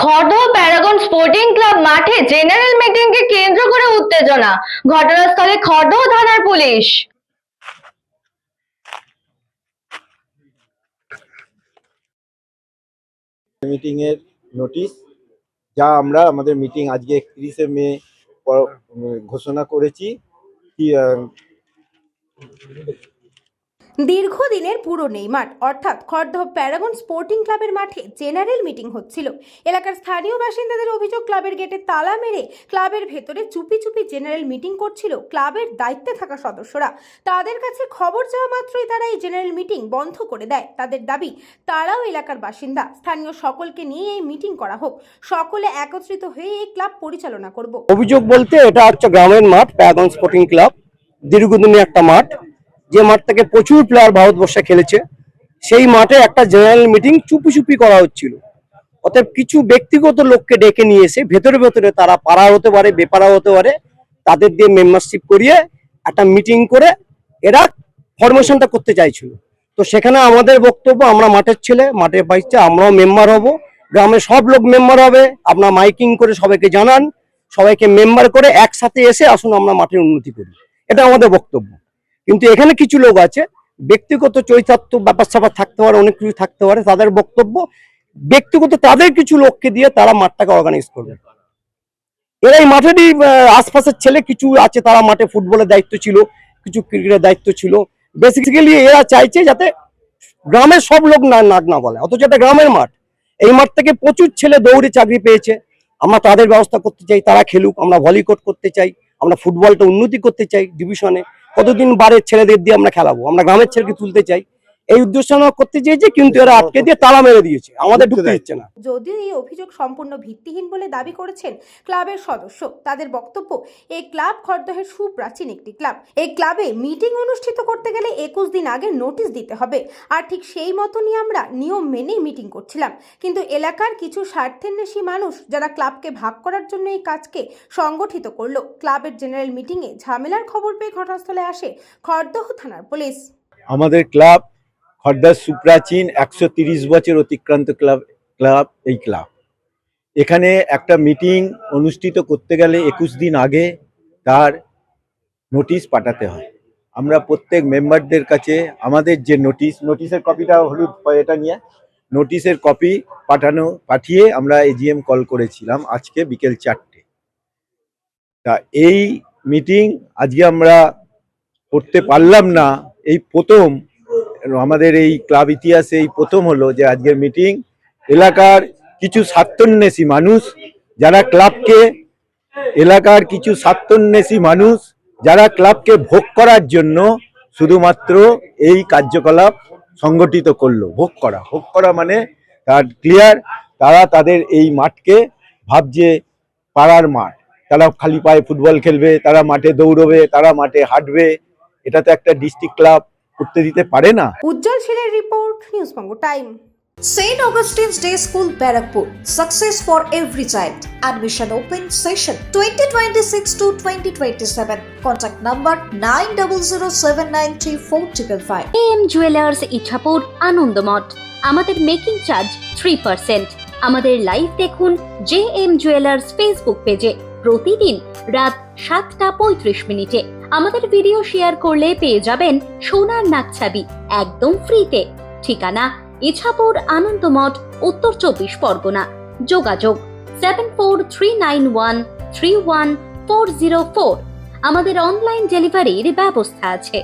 Khardah Paragon sporting club মাঠে general মিটিংকে কেন্দ্র করে উত্তেজনা। ঘটনাস্থলে খড়দহ থানার পুলিশ। মিটিং এর নোটিশ যা আমরা আমাদের মিটিং আজকে 31শে মে ঘোষণা করেছি। দীর্ঘদিনের পুরনো এই মাঠ অর্থাৎ খড়দহ প্যারাগন স্পোর্টিং ক্লাবের মাঠে জেনারেল মিটিং হচ্ছিল। এলাকার স্থানীয় বাসিন্দাদের অভিযোগ, ক্লাবের গেটে তালা মেরে ক্লাবের ভেতরে চুপি চুপি জেনারেল মিটিং করছিল ক্লাবের দায়িত্বে থাকা সদস্যরা। তাদের কাছে খবর চাওয়া মাত্রই তারা এই জেনারেল মিটিং বন্ধ করে দেয়। তাদের দাবি, তারাও এলাকার বাসিন্দা, স্থানীয় সকলকে নিয়ে এই মিটিং করা হোক, সকলে একত্রিত হয়ে এই ক্লাব পরিচালনা করব। অভিযোগ বলতে এটা হচ্ছে গ্রামের মাঠ প্যারাগন স্পোর্টিং ক্লাব, দীর্ঘদিনের একটা মাঠ, যে মাঠ থেকে প্রচুর প্লেয়ার ভারতবর্ষে খেলেছে। সেই মাঠে একটা জেনারেল মিটিং চুপি চুপি করা হচ্ছিল। অতএব কিছু ব্যক্তিগত লোককে ডেকে নিয়ে এসে ভেতরে ভেতরে তারা পাড়া হতে পারে, বেপাড়া হতে পারে, তাদের দিয়ে মেম্বারশিপ করিয়ে একটা মিটিং করে এরা ফরমেশনটা করতে চাইছিল। তো সেখানে আমাদের বক্তব্য, আমরা মাঠের ছেলে, মাঠের বাইরে আমরাও মেম্বার হব, গ্রামের সব লোক মেম্বার হবে। আপনার মাইকিং করে সবাইকে জানান, সবাইকে মেম্বার করে একসাথে এসে আসুন আমরা মাঠের উন্নতি করি, এটা আমাদের বক্তব্য। কিন্তু এখানে কিছু লোক আছে, ব্যক্তিগত চৈতাত্য ব্যাপার স্যাপার থাকতে পারে, অনেক কিছু থাকতে পারে, তাদের বক্তব্য ব্যক্তিগত তাদের কিছু লোককে দিয়ে তারা মাঠটাকে অর্গানাইজ করবে। এরা এই মাঠেরই আশপাশের ছেলে কিছু আছে, তারা মাঠে ফুটবলের দায়িত্ব ছিল, কিছু ক্রিকেটের দায়িত্ব ছিল। বেসিক্যালি এরা চাইছে যাতে গ্রামের সব লোক নাক না বলে, অথচ এটা গ্রামের মাঠ। এই মাঠ থেকে প্রচুর ছেলে দৌড়ে চাকরি পেয়েছে, আমরা তাদের ব্যবস্থা করতে চাই, তারা খেলুক। আমরা ভলিকট করতে চাই, আমরা ফুটবলটা উন্নতি করতে চাই ডিভিশনে। কতদিন বারের ছেলেদের দিয়ে আমরা খেলাবো, আমরা গ্রামের ছেলেকে তুলতে চাই, এই উদ্দেশ্য আমরা করতে চেয়েছি। কিন্তু এরা আটকে দিয়ে তালা মেরে দিয়েছে, আমাদের ঢুকতে দিচ্ছে না। যদিও এই অভিযোগ সম্পূর্ণ ভিত্তিহীন বলে দাবি করেছেন ক্লাবের সদস্য। তাদের বক্তব্য, এই ক্লাব খড়দহের সুপ্রাচীন একটি ক্লাব। এই ক্লাবে মিটিং অনুষ্ঠিত করতে গেলে 21 দিন আগে নোটিশ দিতে হবে, আর ঠিক সেই মতনই আমরা নিয়ম মেনেই মিটিং করছিলাম। কিন্তু এলাকার কিছু স্বার্থান্বেষী মানুষ, যারা ক্লাবকে ভাগ করার জন্য এই কাজকে সংগঠিত করলো। ক্লাবের জেনারেল মিটিংয়ে ঝামেলার খবর পেয়ে ঘটনাস্থলে আসে খড়দহ থানার পুলিশ। আমাদের ক্লাব খড়দহ সুপ্রাচীন 130 বছর অতিক্রান্ত ক্লাব এই ক্লাব। এখানে একটা মিটিং অনুষ্ঠিত করতে গেলে 21 দিন আগে তার নোটিশ পাঠাতে হয়। আমরা প্রত্যেক মেম্বারদের কাছে আমাদের যে নোটিশের কপিটা হলুদ এটা নিয়ে নোটিশের কপি পাঠিয়ে আমরা এজিএম কল করেছিলাম আজকে বিকেল 4টে। তা এই মিটিং আজকে আমরা করতে পারলাম না। এই প্রথম আমাদের এই ক্লাব ইতিহাসে এই প্রথম হলো যে আজকের মিটিং এলাকার কিছু স্বার্থান্বেষী মানুষ, যারা ক্লাবকে ভোগ করার জন্য শুধুমাত্র এই কার্যকলাপ সংগঠিত করলো। ভোগ করা মানে তার ক্লিয়ার, তারা তাদের এই মাঠকে ভাবছে পাড়ার মাঠ, তারা খালি পায়ে ফুটবল খেলবে, তারা মাঠে দৌড়বে, তারা মাঠে হাঁটবে। এটা তো একটা ডিস্ট্রিক্ট ক্লাব করতে দিতে পারে না। উজ্জ্বল শেলের report, news Banga time. St. Augustine's Day School, Barrackpur. Success for every child. Admission open session 2026 to 2027. Contact number 9007934555. AM Jewelers Ichhapur Anandamath. আমাদের মেকিং চার্জ 3%। আমাদের লাইভ দেখুন JM Jewelers ফেসবুক পেজে প্রতিদিন রাত 7:35 আমাদের ভিডিও শেয়ার করলে পেয়ে যাবেন সোনার নাকছাবি একদম ফ্রিতে। ঠিকানা ইছাপুর আনন্দমঠ, উত্তর 24 পরগনা। যোগাযোগ 7439131404। আমাদের অনলাইন ডেলিভারির ব্যবস্থা আছে।